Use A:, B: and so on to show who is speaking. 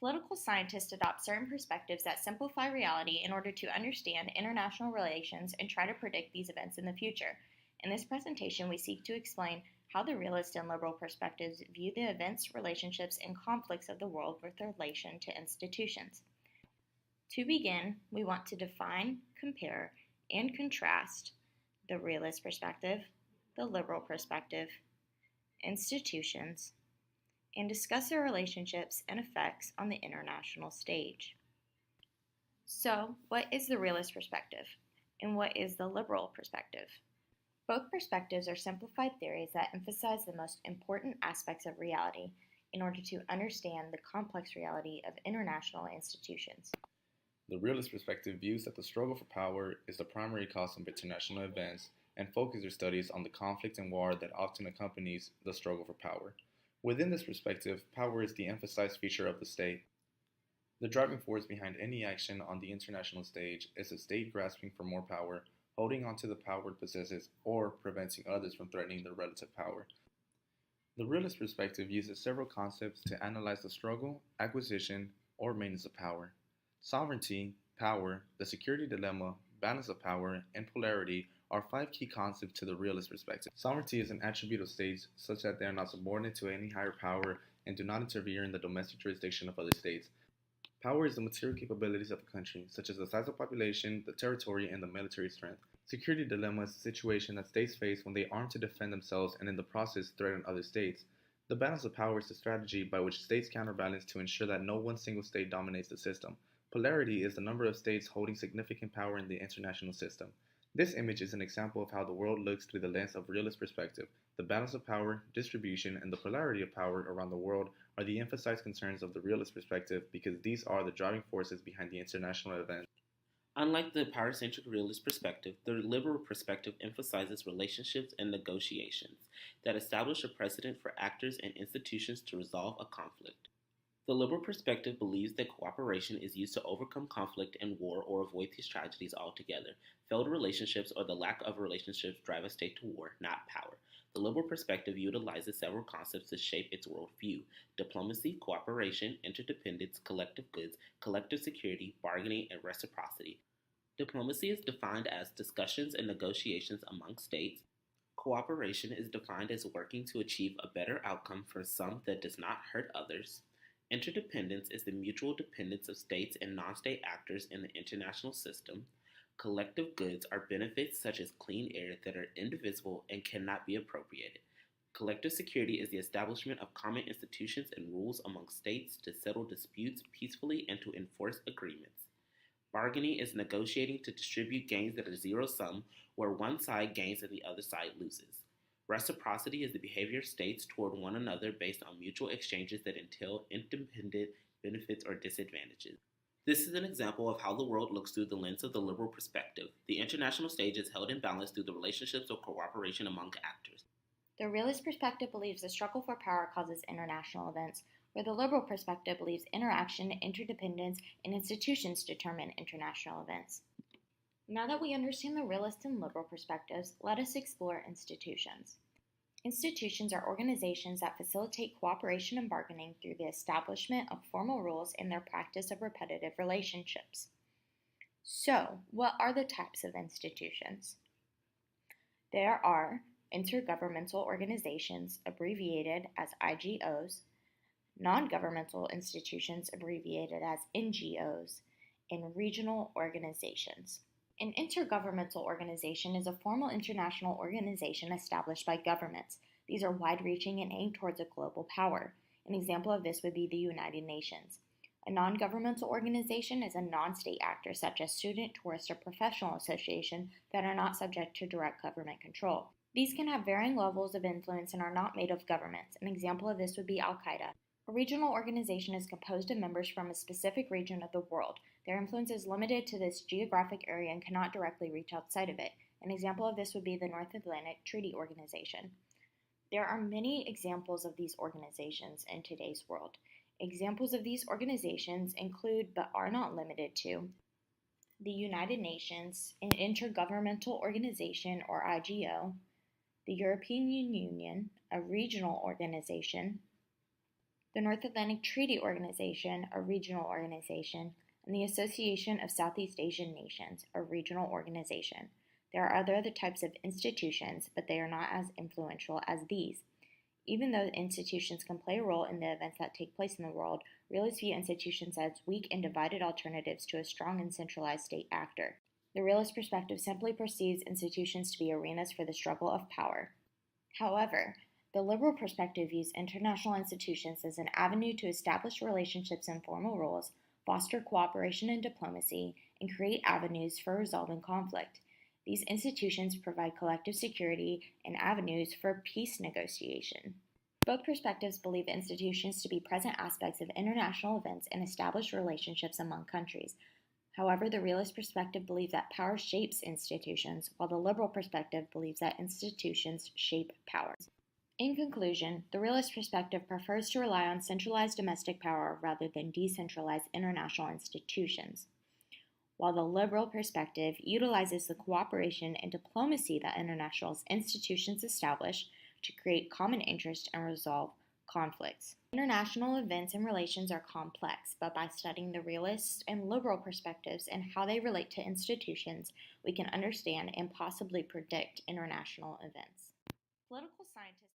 A: Political scientists adopt certain perspectives that simplify reality in order to understand international relations and try to predict these events in the future. In this presentation, we seek to explain how the realist and liberal perspectives view the events, relationships, and conflicts of the world with relation to institutions. To begin, we want to define, compare, and contrast the realist perspective, the liberal perspective, institutions, and discuss their relationships and effects on the international stage. So, what is the realist perspective, and what is the liberal perspective? Both perspectives are simplified theories that emphasize the most important aspects of reality in order to understand the complex reality of international institutions.
B: The realist perspective views that the struggle for power is the primary cause of international events and focuses their studies on the conflict and war that often accompanies the struggle for power. Within this perspective, power is the emphasized feature of the state. The driving force behind any action on the international stage is a state grasping for more power, holding on to the power it possesses, or preventing others from threatening their relative power. The realist perspective uses several concepts to analyze the struggle, acquisition, or maintenance of power. Sovereignty, power, the security dilemma, balance of power, and polarity are five key concepts to the realist perspective. Sovereignty is an attribute of states such that they are not subordinate to any higher power and do not interfere in the domestic jurisdiction of other states. Power is the material capabilities of a country, such as the size of population, the territory, and the military strength. Security dilemma is a situation that states face when they arm to defend themselves and in the process threaten other states. The balance of power is the strategy by which states counterbalance to ensure that no one single state dominates the system. Polarity is the number of states holding significant power in the international system. This image is an example of how the world looks through the lens of realist perspective. The balance of power, distribution, and the polarity of power around the world are the emphasized concerns of the realist perspective because these are the driving forces behind the international event.
C: Unlike the power-centric realist perspective, the liberal perspective emphasizes relationships and negotiations that establish a precedent for actors and institutions to resolve a conflict. The liberal perspective believes that cooperation is used to overcome conflict and war or avoid these tragedies altogether. Failed relationships or the lack of relationships drive a state to war, not power. The liberal perspective utilizes several concepts to shape its worldview: diplomacy, cooperation, interdependence, collective goods, collective security, bargaining, and reciprocity. Diplomacy is defined as discussions and negotiations among states. Cooperation is defined as working to achieve a better outcome for some that does not hurt others. Interdependence is the mutual dependence of states and non-state actors in the international system. Collective goods are benefits such as clean air that are indivisible and cannot be appropriated. Collective security is the establishment of common institutions and rules among states to settle disputes peacefully and to enforce agreements. Bargaining is negotiating to distribute gains that are zero-sum, where one side gains and the other side loses. Reciprocity is the behavior of states toward one another based on mutual exchanges that entail independent benefits or disadvantages. This is an example of how the world looks through the lens of the liberal perspective. The international stage is held in balance through the relationships of cooperation among actors.
A: The realist perspective believes the struggle for power causes international events, where the liberal perspective believes interaction, interdependence, and institutions determine international events. Now that we understand the realist and liberal perspectives, let us explore institutions. Institutions are organizations that facilitate cooperation and bargaining through the establishment of formal rules and their practice of repetitive relationships. So, what are the types of institutions? There are intergovernmental organizations, abbreviated as IGOs, non-governmental institutions, abbreviated as NGOs, and regional organizations. An intergovernmental organization is a formal international organization established by governments. These are wide-reaching and aimed towards a global power. An example of this would be the United Nations. A non-governmental organization is a non-state actor such as student, tourist, or professional association that are not subject to direct government control. These can have varying levels of influence and are not made of governments. An example of this would be Al-Qaeda. A regional organization is composed of members from a specific region of the world. Their influence is limited to this geographic area and cannot directly reach outside of it. An example of this would be the North Atlantic Treaty Organization. There are many examples of these organizations in today's world. Examples of these organizations include, but are not limited to, the United Nations, an intergovernmental organization or IGO, the European Union, a regional organization, the North Atlantic Treaty Organization, a regional organization, and the Association of Southeast Asian Nations, a regional organization. There are other types of institutions, but they are not as influential as these. Even though institutions can play a role in the events that take place in the world, realists view institutions as weak and divided alternatives to a strong and centralized state actor. The realist perspective simply perceives institutions to be arenas for the struggle of power. However, the liberal perspective views international institutions as an avenue to establish relationships and formal rules, foster cooperation and diplomacy, and create avenues for resolving conflict. These institutions provide collective security and avenues for peace negotiation. Both perspectives believe institutions to be present aspects of international events and established relationships among countries. However, the realist perspective believes that power shapes institutions, while the liberal perspective believes that institutions shape power. In conclusion, the realist perspective prefers to rely on centralized domestic power rather than decentralized international institutions, while the liberal perspective utilizes the cooperation and diplomacy that international institutions establish to create common interest and resolve conflicts. International events and relations are complex, but by studying the realist and liberal perspectives and how they relate to institutions, we can understand and possibly predict international events. Political scientists